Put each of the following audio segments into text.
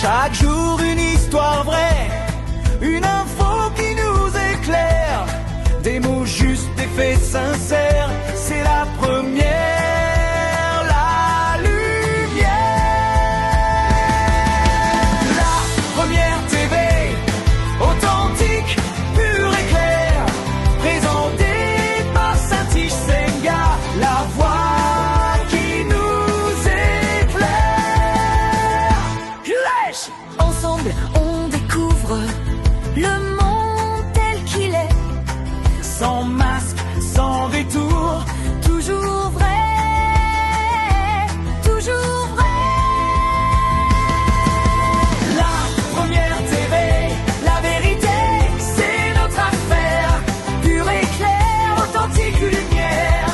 Chaque jour une histoire vraie, une info qui nous éclaire, des mots justes, des faits sincères, c'est la première, la lumière. La première TV, authentique, pure et claire, présentée par Saint-Tige Senga, la voix qui nous éclaire. Clash. Ensemble, on découvre le monde tel qu'il est. Sans masque, sans détour, Toujours vrai, toujours vrai. la première TV, la vérité, c'est notre affaire. Pure et claire, authentique lumière.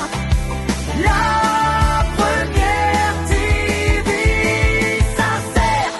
La première TV sincère.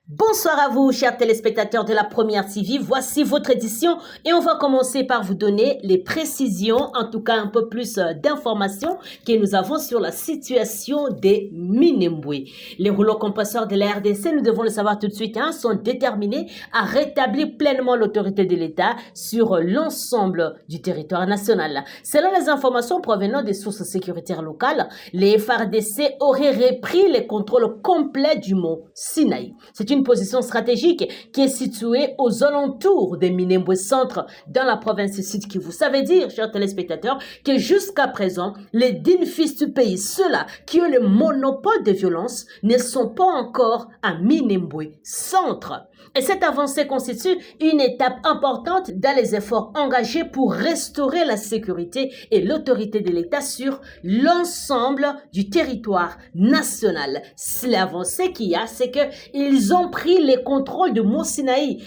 Bonsoir à vous, chers téléspectateurs de la Première TV. Voici votre édition et on va commencer par vous donner les précisions, en tout cas un peu plus d'informations que nous avons sur la situation des Minembwe. Les rouleaux compresseurs de la RDC, nous devons le savoir tout de suite, sont déterminés à rétablir pleinement l'autorité de l'État sur l'ensemble du territoire national. Selon les informations provenant des sources sécuritaires locales, les FARDC auraient repris les contrôles complets du mont Sinaï. C'est une position stratégique qui est située aux alentours des Minembwe Centre dans la province du Sud Kivu. Ça veut dire, chers téléspectateurs, que jusqu'à présent, les dignes fils du pays, ceux-là qui ont le monopole de violence, ne sont pas encore à Minembwe Centre. Et cette avancée constitue une étape importante dans les efforts engagés pour restaurer la sécurité et l'autorité de l'État sur l'ensemble du territoire national. L'avancée qu'il y a, c'est qu'ils ont pris les contrôles de Mont Sinaï,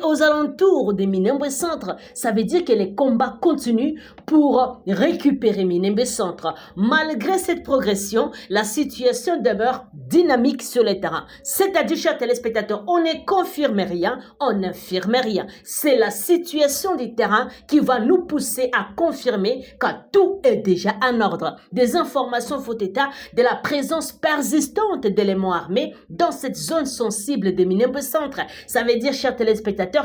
aux alentours de Minembwe Centre. Ça veut dire que les combats continuent pour récupérer Minembwe Centre. Malgré cette progression, la situation demeure dynamique sur le terrain. C'est-à-dire, chers téléspectateurs, on ne confirme rien, on n'infirme rien. C'est la situation du terrain qui va nous pousser à confirmer que tout est déjà en ordre. Des informations font état de la présence persistante d'éléments armés dans cette zone sensible de Minembwe Centre. Ça veut dire, chers téléspectateurs,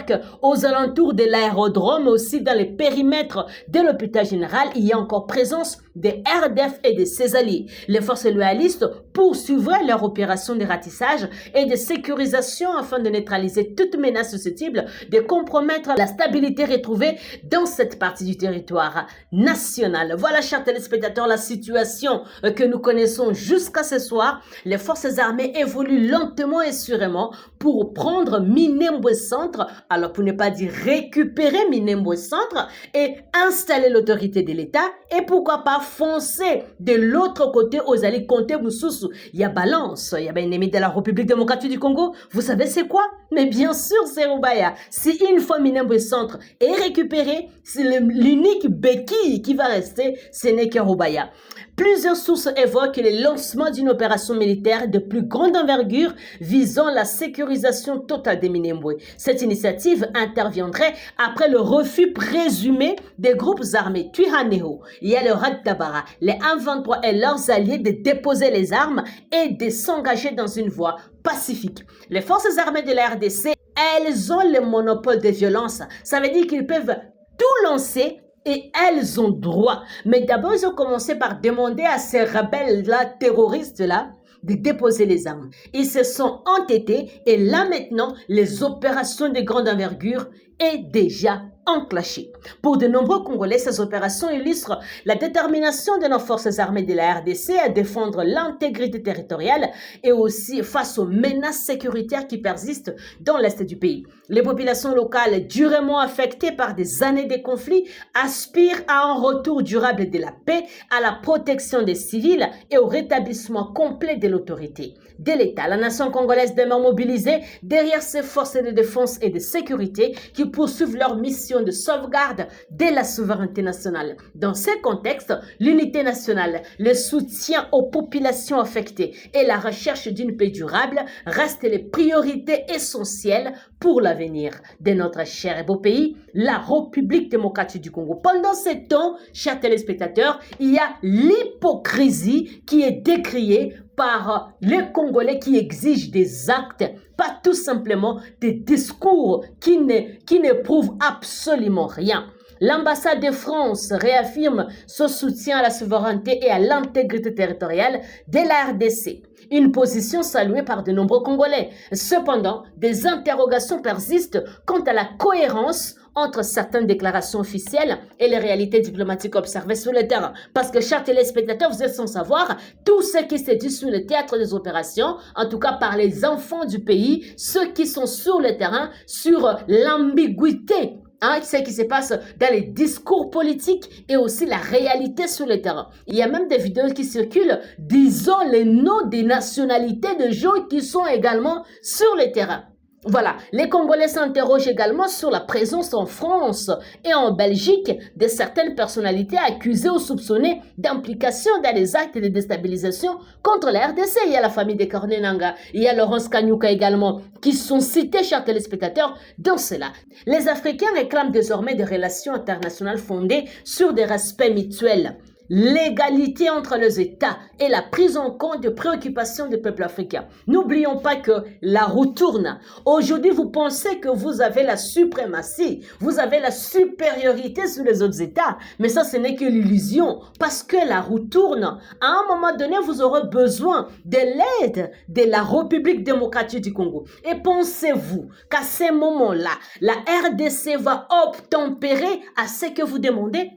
que aux alentours de l'aérodrome, aussi dans les périmètres de l'hôpital général, il y a encore présence des RDF et de ses alliés. Les forces loyalistes poursuivraient leur opération de ratissage et de sécurisation afin de neutraliser toute menace susceptible de compromettre la stabilité retrouvée dans cette partie du territoire national. Voilà, chers téléspectateurs, la situation que nous connaissons jusqu'à ce soir. Les forces armées évoluent lentement et sûrement pour prendre Minembwe Centre, alors pour ne pas dire récupérer Minembwe Centre et installer l'autorité de l'État et pourquoi pas foncer de l'autre côté aux alliés Conté Moussoussou. Il y a balance, il y a un ennemi de la République démocratique du Congo. Vous savez c'est quoi? Mais bien sûr c'est Rubaya. Si une fois Minembwe Centre est récupéré, c'est l'unique béquille qui va rester, ce n'est que Rubaya. Plusieurs sources évoquent le lancement d'une opération militaire de plus grande envergure visant la sécurisation totale des Minembwe. Cette initiative interviendrait après le refus présumé des groupes armés Twirwaneho. Il y a le Red Tabara, les M23 et leurs alliés de déposer les armes et de s'engager dans une voie pacifique. Les forces armées de la RDC, elles ont le monopole de violence. Ça veut dire qu'ils peuvent tout lancer et elles ont droit. Mais d'abord, ils ont commencé par demander à ces rebelles-là, terroristes-là, de déposer les armes. Ils se sont entêtés et là maintenant, les opérations de grande envergure est déjà enclenchée. Pour de nombreux Congolais, ces opérations illustrent la détermination de nos forces armées de la RDC à défendre l'intégrité territoriale et aussi face aux menaces sécuritaires qui persistent dans l'est du pays. Les populations locales durement affectées par des années de conflits aspirent à un retour durable de la paix, à la protection des civils et au rétablissement complet de l'autorité de l'État. La nation congolaise demeure mobilisée derrière ses forces de défense et de sécurité qui poursuivent leur mission de sauvegarde de la souveraineté nationale. Dans ce contexte, l'unité nationale, le soutien aux populations affectées et la recherche d'une paix durable restent les priorités essentielles pour l'avenir de notre cher et beau pays, la République démocratique du Congo. Pendant ce temps, chers téléspectateurs, il y a l'hypocrisie qui est décriée par les Congolais qui exigent des actes, pas tout simplement des discours qui ne prouvent absolument rien. L'ambassade de France réaffirme son soutien à la souveraineté et à l'intégrité territoriale de la RDC, une position saluée par de nombreux Congolais. Cependant, des interrogations persistent quant à la cohérence entre certaines déclarations officielles et les réalités diplomatiques observées sur le terrain. Parce que, chers téléspectateurs, vous êtes sans savoir tout ce qui se dit sur le théâtre des opérations, en tout cas par les enfants du pays, ceux qui sont sur le terrain, sur l'ambiguïté, ce qui se passe dans les discours politiques et aussi la réalité sur le terrain. Il y a même des vidéos qui circulent disant les noms des nationalités de gens qui sont également sur le terrain. Voilà, les Congolais s'interrogent également sur la présence en France et en Belgique de certaines personnalités accusées ou soupçonnées d'implication dans des actes de déstabilisation contre la RDC. Il y a la famille de Corneille Nangaa, il y a Laurence Kanyuka également, qui sont cités, chers téléspectateurs, dans cela. Les Africains réclament désormais des relations internationales fondées sur des respects mutuels, l'égalité entre les États et la prise en compte des préoccupations du peuple africain. N'oublions pas que la roue tourne. Aujourd'hui, vous pensez que vous avez la suprématie, vous avez la supériorité sur les autres États, mais ça, ce n'est que l'illusion, parce que la roue tourne. À un moment donné, vous aurez besoin de l'aide de la République démocratique du Congo. Et pensez-vous qu'à ce moment-là, la RDC va obtempérer à ce que vous demandez?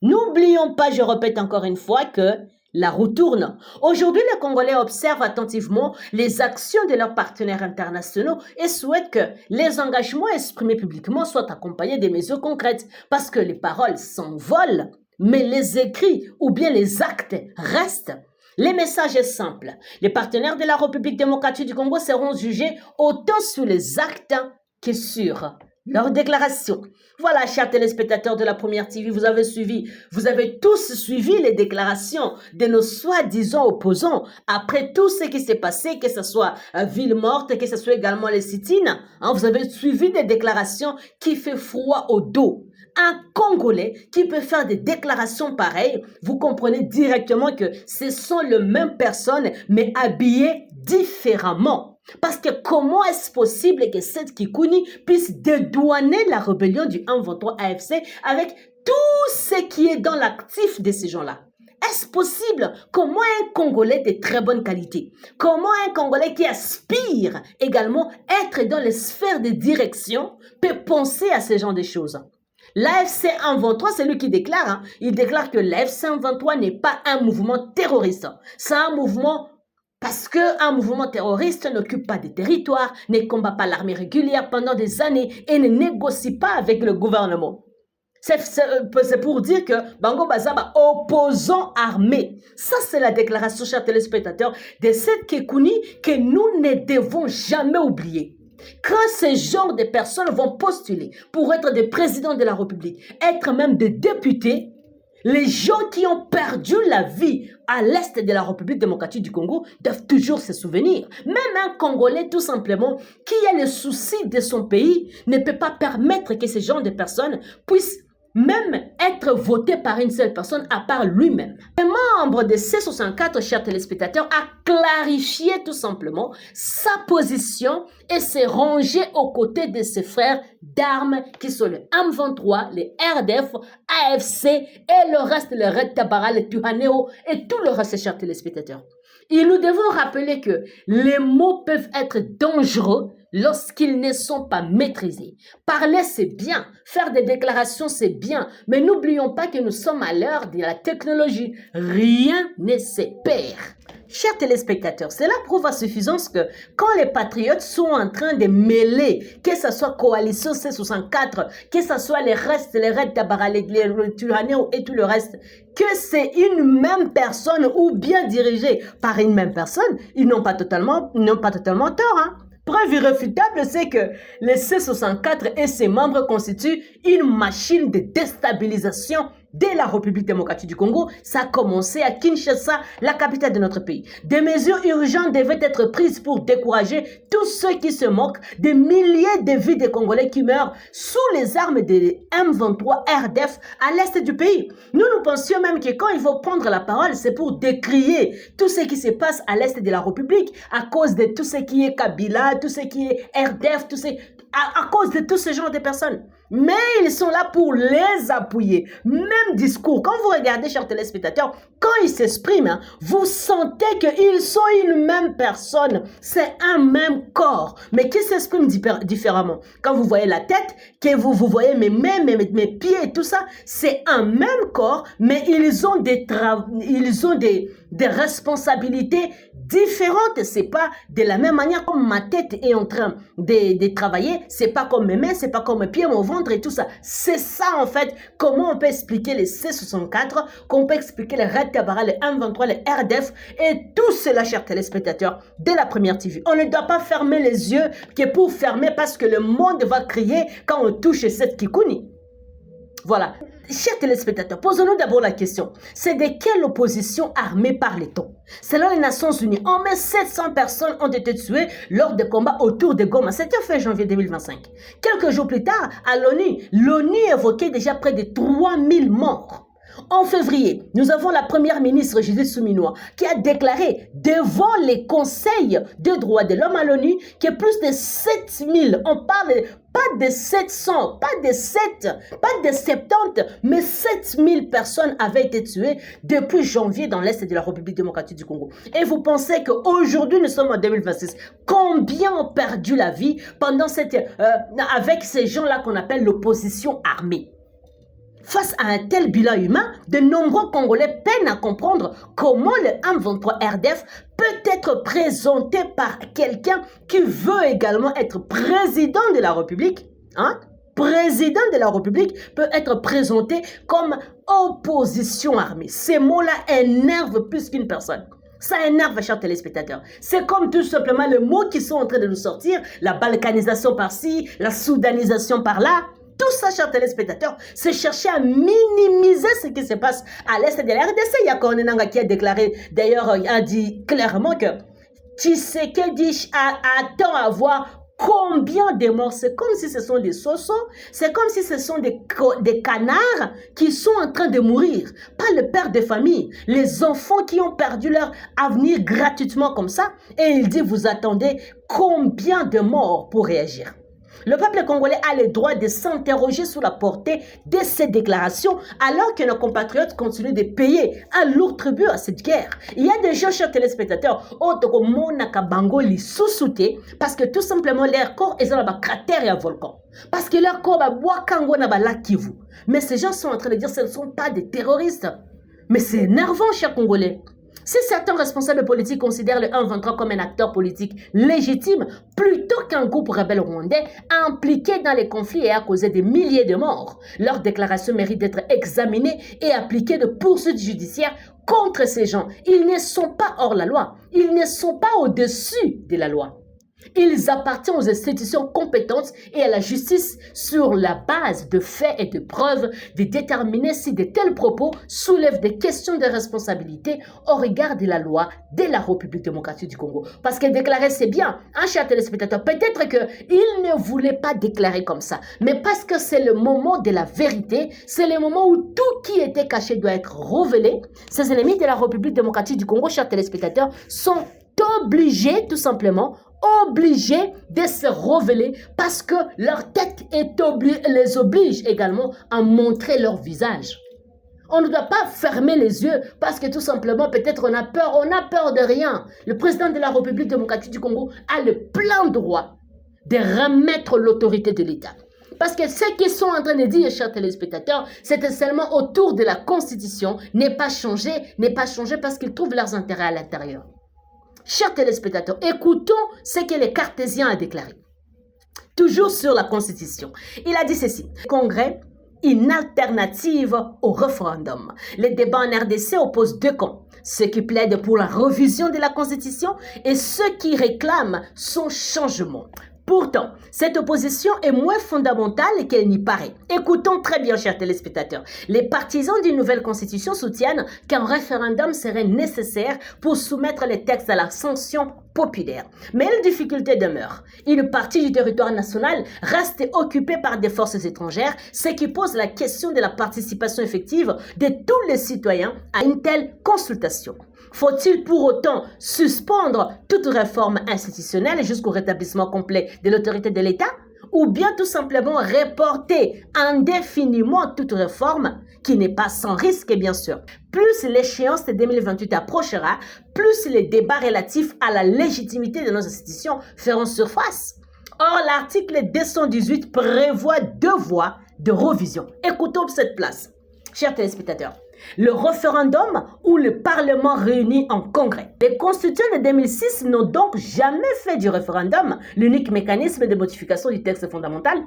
N'oublions pas, je répète encore une fois, que la roue tourne. Aujourd'hui, les Congolais observent attentivement les actions de leurs partenaires internationaux et souhaitent que les engagements exprimés publiquement soient accompagnés des mesures concrètes, parce que les paroles s'envolent, mais les écrits ou bien les actes restent. Le message est simple. Les partenaires de la République démocratique du Congo seront jugés autant sur les actes que sur leur déclaration. Voilà, chers téléspectateurs de la Première TV, vous avez tous suivi les déclarations de nos soi-disant opposants après tout ce qui s'est passé, que ce soit Ville-Morte, que ce soit également les sit-ins. Vous avez suivi des déclarations qui fait froid au dos. Un Congolais qui peut faire des déclarations pareilles, vous comprenez directement que ce sont les mêmes personnes, mais habillées différemment. Parce que comment est-ce possible que cette Kikuni puisse dédouaner la rébellion du M23 AFC avec tout ce qui est dans l'actif de ces gens-là? Est-ce possible? Comment un Congolais de très bonne qualité, comment un Congolais qui aspire également être dans les sphères de direction peut penser à ce genre de choses? L'AFC M23, c'est lui qui déclare, il déclare que l'AFC M23 n'est pas un mouvement terroriste, c'est un mouvement. Parce qu'un mouvement terroriste n'occupe pas de territoire, ne combat pas l'armée régulière pendant des années et ne négocie pas avec le gouvernement. C'est pour dire que Bango Bazaba, opposant armé. Ça, c'est la déclaration, chers téléspectateurs, de cette Kekuni que nous ne devons jamais oublier. Quand ces genres de personnes vont postuler pour être des présidents de la République, être même des députés, les gens qui ont perdu la vie à l'est de la République démocratique du Congo doivent toujours se souvenir. Même un Congolais, tout simplement, qui a le souci de son pays, ne peut pas permettre que ce genre de personnes puissent même être voté par une seule personne à part lui-même. Le membre de C64, chers téléspectateurs, a clarifié tout simplement sa position et s'est rangé aux côtés de ses frères d'armes qui sont le M23, les RDF, AFC et le reste, le Red Tabara, le Tuhaneo et tout le reste, chers téléspectateurs. Et nous devons rappeler que les mots peuvent être dangereux lorsqu'ils ne sont pas maîtrisés. Parler, c'est bien. Faire des déclarations, c'est bien. Mais n'oublions pas que nous sommes à l'heure de la technologie. Rien ne se perd. Chers téléspectateurs, cela prouve à suffisance que quand les patriotes sont en train de mêler, que ce soit coalition C64, que ce soit les restes, les Red Tabara, les Tuhaneo et tout le reste, que c'est une même personne ou bien dirigée par une même personne, ils n'ont pas totalement tort. Preuve irréfutable, c'est que les C64 et ses membres constituent une machine de déstabilisation dès la République démocratique du Congo, ça a commencé à Kinshasa, la capitale de notre pays. Des mesures urgentes devaient être prises pour décourager tous ceux qui se moquent des milliers de vies des Congolais qui meurent sous les armes des M23 RDF à l'est du pays. Nous pensions même que quand il faut prendre la parole, c'est pour décrier tout ce qui se passe à l'est de la République à cause de tout ce qui est Kabila, tout ce qui est RDF, à cause de tous ces genres de personnes. Mais ils sont là pour les appuyer. Même discours. Quand vous regardez, chers téléspectateurs, quand ils s'expriment, vous sentez qu'ils sont une même personne. C'est un même corps, mais qui s'exprime différemment. Quand vous voyez la tête, que vous voyez mes mains, mes pieds et tout ça, c'est un même corps, mais ils ont des responsabilités différentes. C'est pas de la même manière comme ma tête est en train de travailler. C'est pas comme mes mains, c'est pas comme mes pieds, mon ventre et tout ça. C'est ça en fait. Comment on peut expliquer les C64, qu'on peut expliquer les Red Tabara, les M23, les RDF et tout cela, chers téléspectateurs, dès la première TV. On ne doit pas fermer les yeux que pour fermer parce que le monde va crier quand on touche cette Kikuni. Voilà. Chers téléspectateurs, posons-nous d'abord la question. C'est de quelle opposition armée parle-t-on? Selon les Nations Unies, au moins 700 personnes ont été tuées lors des combats autour de Goma. C'était fin janvier 2025. Quelques jours plus tard, à l'ONU évoquait déjà près de 3000 morts. En février, nous avons la première ministre Judith Suminwa qui a déclaré devant les conseils des droits de l'homme à l'ONU que plus de 7000, on parle pas de 700, pas de 70, mais 7000 personnes avaient été tuées depuis janvier dans l'Est de la République démocratique du Congo. Et vous pensez qu'aujourd'hui, nous sommes en 2026, combien ont perdu la vie pendant avec ces gens-là qu'on appelle l'opposition armée? Face à un tel bilan humain, de nombreux Congolais peinent à comprendre comment le M23 RDF peut être présenté par quelqu'un qui veut également être président de la République. Président de la République peut être présenté comme opposition armée. Ces mots-là énervent plus qu'une personne. Ça énerve, chers téléspectateurs. C'est comme tout simplement les mots qui sont en train de nous sortir, la balkanisation par-ci, la soudanisation par-là. Tout ça, chers téléspectateurs, c'est chercher à minimiser ce qui se passe à l'est de la RDC. Il y a Kornenanga qui a déclaré, d'ailleurs, a dit clairement que Tshisekedi attend à voir combien de morts. C'est comme si ce sont des sosos, c'est comme si ce sont des canards qui sont en train de mourir. Pas le père de famille, les enfants qui ont perdu leur avenir gratuitement comme ça. Et il dit, vous attendez combien de morts pour réagir? Le peuple congolais a le droit de s'interroger sur la portée de ces déclarations alors que nos compatriotes continuent de payer un lourd tribut à cette guerre. Il y a des gens, chers téléspectateurs, parce que tout simplement leur corps est dans un cratère et un volcan. Parce que leur corps est Kivu. Mais ces gens sont en train de dire que ce ne sont pas des terroristes. Mais c'est énervant, chers Congolais. Si certains responsables politiques considèrent le M23 comme un acteur politique légitime, plutôt qu'un groupe rebelle rwandais impliqué dans les conflits et a causé des milliers de morts, leurs déclarations méritent d'être examinées et appliquées de poursuites judiciaires contre ces gens. Ils ne sont pas hors la loi, ils ne sont pas au-dessus de la loi. Ils appartiennent aux institutions compétentes et à la justice sur la base de faits et de preuves de déterminer si de tels propos soulèvent des questions de responsabilité au regard de la loi de la République démocratique du Congo. Parce que déclarer c'est bien, cher téléspectateur, peut-être qu'il ne voulait pas déclarer comme ça, mais parce que c'est le moment de la vérité, c'est le moment où tout qui était caché doit être révélé. Ces ennemis de la République démocratique du Congo, chers téléspectateurs, sont obligés tout simplement obligés de se révéler parce que leur tête les oblige également à montrer leur visage. On ne doit pas fermer les yeux parce que tout simplement peut-être on a peur de rien. Le président de la République démocratique du Congo a le plein droit de remettre l'autorité de l'État. Parce que ce qu'ils sont en train de dire, chers téléspectateurs, c'était seulement autour de la Constitution, n'est pas changé parce qu'ils trouvent leurs intérêts à l'intérieur. Chers téléspectateurs, écoutons ce que le Cartésien a déclaré. Toujours sur la Constitution. Il a dit ceci. Congrès, une alternative au référendum. Les débats en RDC opposent deux camps. Ceux qui plaident pour la révision de la Constitution et ceux qui réclament son changement. Pourtant, cette opposition est moins fondamentale qu'elle n'y paraît. Écoutons très bien, chers téléspectateurs. Les partisans d'une nouvelle constitution soutiennent qu'un référendum serait nécessaire pour soumettre les textes à la sanction populaire. Mais une difficulté demeure. Une partie du territoire national reste occupée par des forces étrangères, ce qui pose la question de la participation effective de tous les citoyens à une telle consultation. Faut-il pour autant suspendre toute réforme institutionnelle jusqu'au rétablissement complet de l'autorité de l'État? Ou bien tout simplement reporter indéfiniment toute réforme qui n'est pas sans risque, bien sûr. Plus l'échéance de 2028 approchera, plus les débats relatifs à la légitimité de nos institutions feront surface. Or, l'article 218 prévoit 2 voies de révision. Écoutons cette place. Chers téléspectateurs, le référendum ou le Parlement réuni en congrès. Les constituants de 2006 n'ont donc jamais fait du référendum l'unique mécanisme de modification du texte fondamental.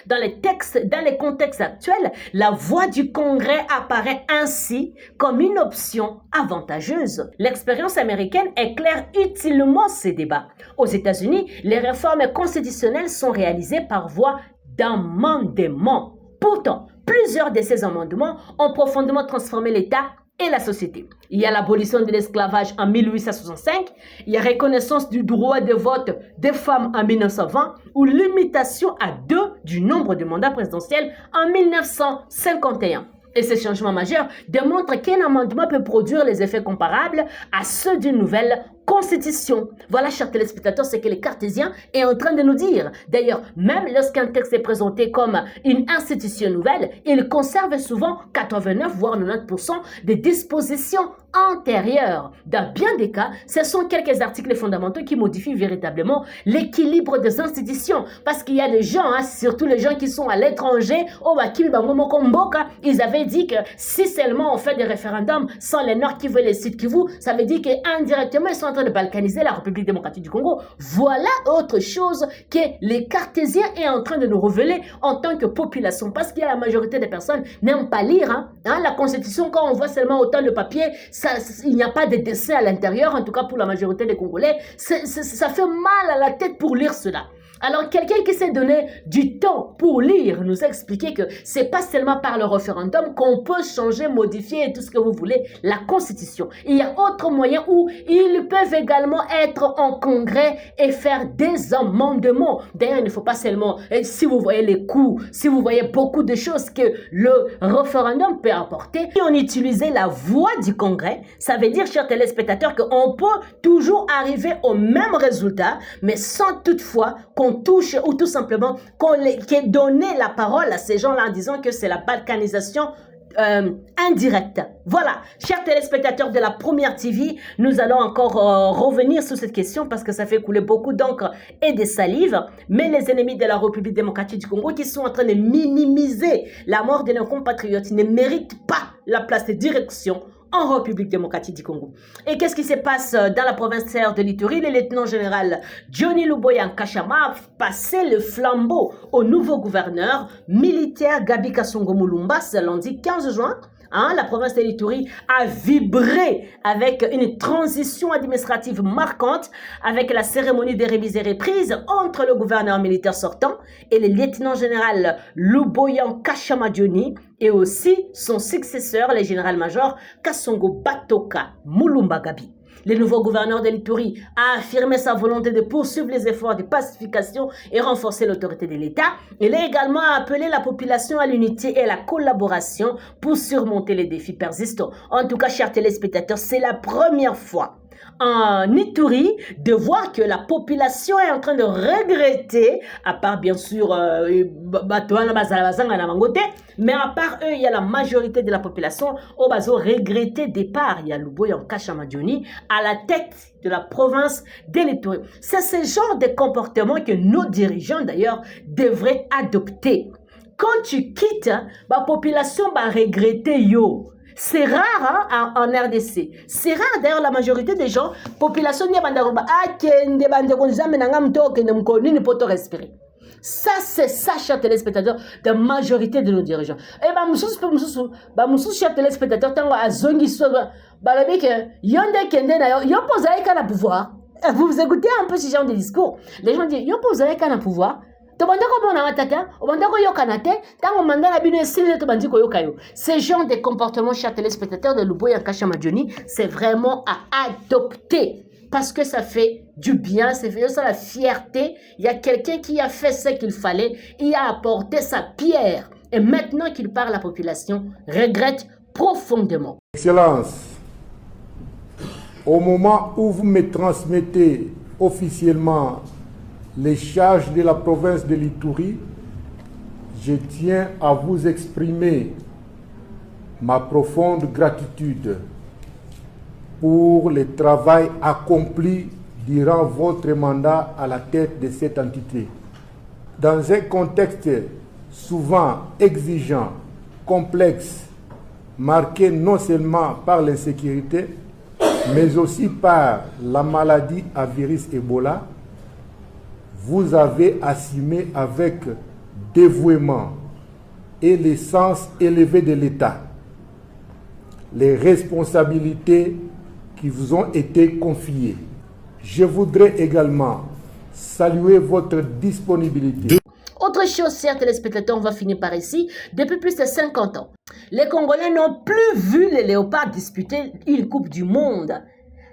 Dans les contextes actuels, la voie du congrès apparaît ainsi comme une option avantageuse. L'expérience américaine éclaire utilement ces débats. Aux États-Unis, les réformes constitutionnelles sont réalisées par voie d'amendement. Pourtant, plusieurs de ces amendements ont profondément transformé l'État et la société. Il y a l'abolition de l'esclavage en 1865, il y a reconnaissance du droit de vote des femmes en 1920 ou limitation à 2 du nombre de mandats présidentiels en 1951. Et ces changements majeurs démontrent qu'un amendement peut produire les effets comparables à ceux d'une nouvelle constitution. Voilà, chers téléspectateurs, ce que les cartésiens est en train de nous dire. D'ailleurs, même lorsqu'un texte est présenté comme une institution nouvelle, il conserve souvent 89 voire 90% des dispositions antérieures. Dans bien des cas, ce sont quelques articles fondamentaux qui modifient véritablement l'équilibre des institutions. Parce qu'il y a des gens, surtout les gens qui sont à l'étranger, ils avaient dit que si seulement on fait des référendums sans les Nord Kivu et les Sud Kivu, ça veut dire qu'indirectement, ils sont en train de balkaniser la République démocratique du Congo. Voilà autre chose que les cartésiens est en train de nous révéler en tant que population. Parce qu'il y a la majorité des personnes n'aiment pas lire. La Constitution, quand on voit seulement autant de papier, il n'y a pas de dessin à l'intérieur, en tout cas pour la majorité des Congolais. Ça fait mal à la tête pour lire cela. Alors, quelqu'un qui s'est donné du temps pour lire nous a expliqué que c'est pas seulement par le référendum qu'on peut changer, modifier tout ce que vous voulez la Constitution. Il y a autre moyen où ils peuvent également être en congrès et faire des amendements. D'ailleurs, il ne faut pas seulement, si vous voyez les coûts, si vous voyez beaucoup de choses que le référendum peut apporter, si on utilisait la voie du congrès, ça veut dire, chers téléspectateurs, qu'on peut toujours arriver au même résultat, mais sans toutefois qu'on touche ou tout simplement qu'on ait donné la parole à ces gens-là en disant que c'est la balkanisation indirecte. Voilà, chers téléspectateurs de la Première TV, nous allons encore revenir sur cette question parce que ça fait couler beaucoup d'encre et de salive, mais les ennemis de la République démocratique du Congo qui sont en train de minimiser la mort de nos compatriotes ne méritent pas la place de direction en République démocratique du Congo. Et qu'est-ce qui se passe dans la province de l'Ituri? Le lieutenant général Johnny Luboya Nkashama a passé le flambeau au nouveau gouverneur militaire Gabi Kasongo Mulumba ce lundi 15 juin. La province de l'Ituri a vibré avec une transition administrative marquante avec la cérémonie de remise et reprise entre le gouverneur militaire sortant et le lieutenant général Luboya Nkashama Johnny et aussi son successeur, le général-major Kasongo Batoka Mulumba Gabi. Le nouveau gouverneur de l'Ituri a affirmé sa volonté de poursuivre les efforts de pacification et renforcer l'autorité de l'État. Il a également appelé la population à l'unité et à la collaboration pour surmonter les défis persistants. En tout cas, chers téléspectateurs, c'est la première fois en Ituri de voir que la population est en train de regretter, à part bien sûr mais à part eux, il y a la majorité de la population au bazo regretté départ. Il y a Luboya Nkashama Johnny à la tête de la province de l'Ituri. C'est ce genre de comportement que nos dirigeants d'ailleurs devraient adopter. Quand tu quittes, la population va regretter yo. C'est rare en RDC. C'est rare d'ailleurs la majorité des gens, population n'y a pas de respirer. Ça, c'est ça, chers téléspectateurs, la majorité de nos dirigeants. Et chers téléspectateurs, tant à zongi soit, yonde kende na yo posé qu'à la pouvoir. Vous écoutez un peu ce genre de discours. Les gens disent, yo, vous avez qu'un pouvoir. Ce genre de comportement, chers téléspectateurs de Luboya Nkasha Madjoni, c'est vraiment à adopter. Parce que ça fait du bien, ça fait ça la fierté. Il y a quelqu'un qui a fait ce qu'il fallait, il a apporté sa pierre. Et maintenant qu'il parle, la population regrette profondément. Excellence, au moment où vous me transmettez officiellement les charges de la province de l'Ituri, je tiens à vous exprimer ma profonde gratitude pour le travail accompli durant votre mandat à la tête de cette entité. Dans un contexte souvent exigeant, complexe, marqué non seulement par l'insécurité, mais aussi par la maladie à virus Ebola, vous avez assumé avec dévouement et le sens élevé de l'État les responsabilités qui vous ont été confiées. Je voudrais également saluer votre disponibilité. Autre chose, chers téléspectateurs, on va finir par ici. Depuis plus de 50 ans, les Congolais n'ont plus vu les léopards disputer une Coupe du Monde.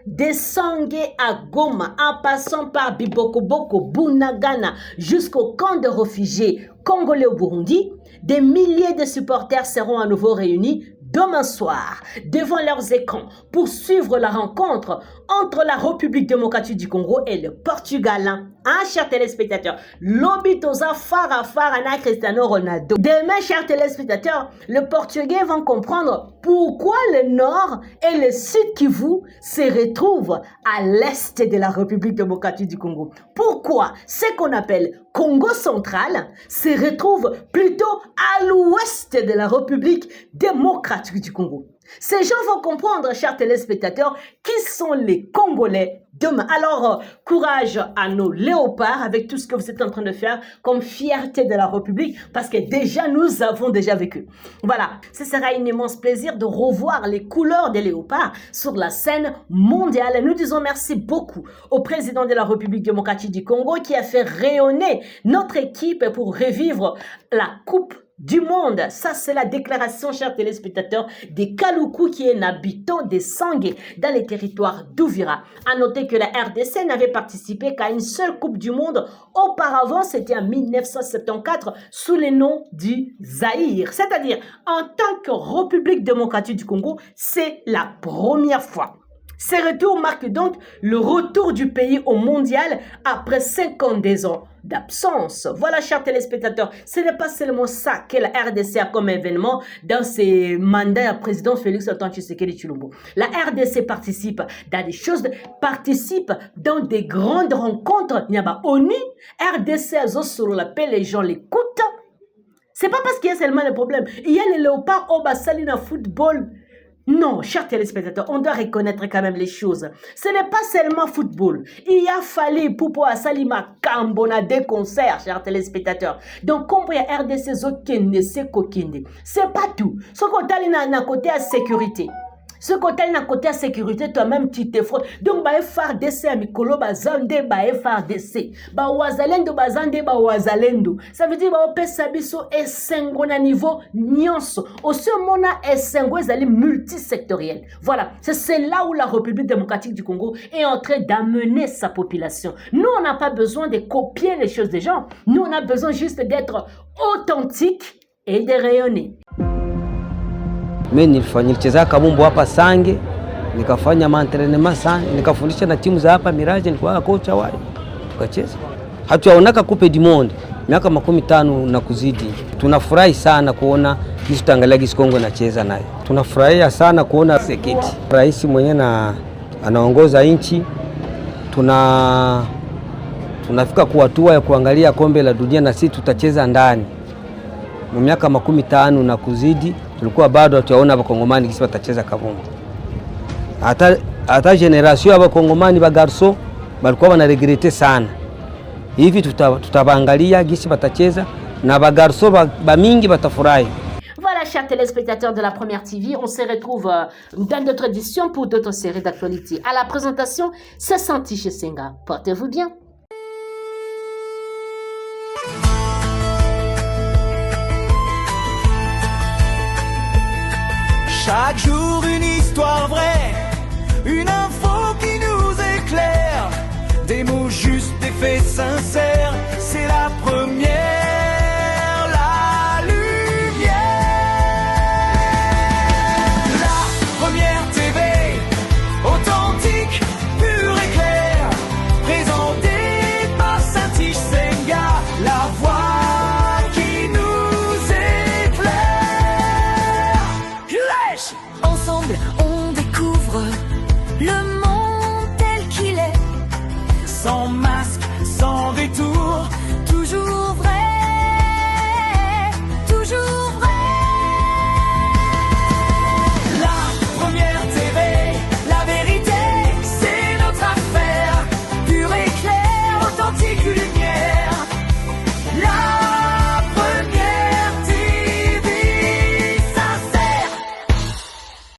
Des Sangué à Goma, en passant par Bibokoboko, Bunagana, jusqu'au camp de réfugiés congolais au Burundi, des milliers de supporters seront à nouveau réunis demain soir devant leurs écrans pour suivre la rencontre entre la République démocratique du Congo et le Portugal. Hein, chers téléspectateurs, l'obitosa Farafara Cristiano Ronaldo. Demain, chers téléspectateurs, le Portugais vont comprendre pourquoi le Nord et le Sud Kivu se retrouvent à l'Est de la République démocratique du Congo. Pourquoi ce qu'on appelle Congo central se retrouve plutôt à l'ouest de la République démocratique du Congo. Ces gens vont comprendre, chers téléspectateurs, qui sont les Congolais demain. Alors, courage à nos léopards avec tout ce que vous êtes en train de faire comme fierté de la République, parce que déjà, nous avons déjà vécu. Voilà, ce sera un immense plaisir de revoir les couleurs des léopards sur la scène mondiale. Nous disons merci beaucoup au président de la République démocratique du Congo qui a fait rayonner notre équipe pour revivre la Coupe du Monde. Ça, c'est la déclaration, chers téléspectateurs, de Kaluku, qui est un habitant de Sangué dans les territoires d'Ouvira. À noter que la RDC n'avait participé qu'à une seule Coupe du Monde. Auparavant, c'était en 1974 sous le nom du Zaïre. C'est-à-dire, en tant que République démocratique du Congo, c'est la première fois. Ces retours marquent donc le retour du pays au mondial après 52 ans d'absence. Voilà, chers téléspectateurs, ce n'est pas seulement ça que la RDC a comme événement dans ses mandats à président Félix Antoine Tshisekedi Tshilombo. La RDC participe dans des choses, participe dans des grandes rencontres. Il y a ONU, RDC, sur la paix, les gens l'écoutent. C'est pas parce qu'il y a seulement le problème. Il y a les léopards au Bassalina football. Non, chers téléspectateurs, on doit reconnaître quand même les choses. Ce n'est pas seulement football. Il a fallu pour Salima Kambona des concerts, chers téléspectateurs. Donc, comme il y a RDC Zokende, c'est Kokende. C'est pas tout. Ce côté n'a côté à sécurité. Ce côté n'a côté à sécurité, toi-même, tu te fraudes. Donc, bah, FARDC, Amikolo, Bazande, bah, FARDC. Bah, Wazalendo, Bazande, bah, Wazalendo. Ça veut dire, bah, Pesabiso et Sengo na niveau nyonso. Aussi, on a Sengo, ils multisectoriel. Voilà. C'est là où la République démocratique du Congo est en train d'amener sa population. Nous, on n'a pas besoin de copier les choses des gens. Nous, on a besoin juste d'être authentique et de rayonner. Mimi nilicheza kabumbu hapa Sange, nikafanya maentraînement Sange, nikafundisha na timu za hapa Miraje, nilikuwa kocha wao. Tukacheza. Hatuyaonaka Coupe du Monde miaka 15 na kuzidi. Tunafurahi sana kuona jinsi tutaangalia gisi Kongo inacheza naye. Tunafurahia sana kuona Seketi. Rais mwenyewe na anaongoza nchi. Tunafika kwa hatua ya kuangalia kombe la dunia na sisi tutacheza ndani. Miaka 15 na kuzidi tulikuwa bado hatuyaona Bakongomani kisi watacheza kabumbu. Hata generation ya Bakongomani ba garso balikuwa wanaregrete sana. Hivi tutabangalia gisi batacheza na ba garso ba mingi batafurahi. Voilà, chers téléspectateurs de la Première TV. On se retrouve dans notre édition pour d'autres séries d'actualité. À la présentation, c'est Santi chez Senga. Portez-vous bien. Chaque jour une histoire vraie, une info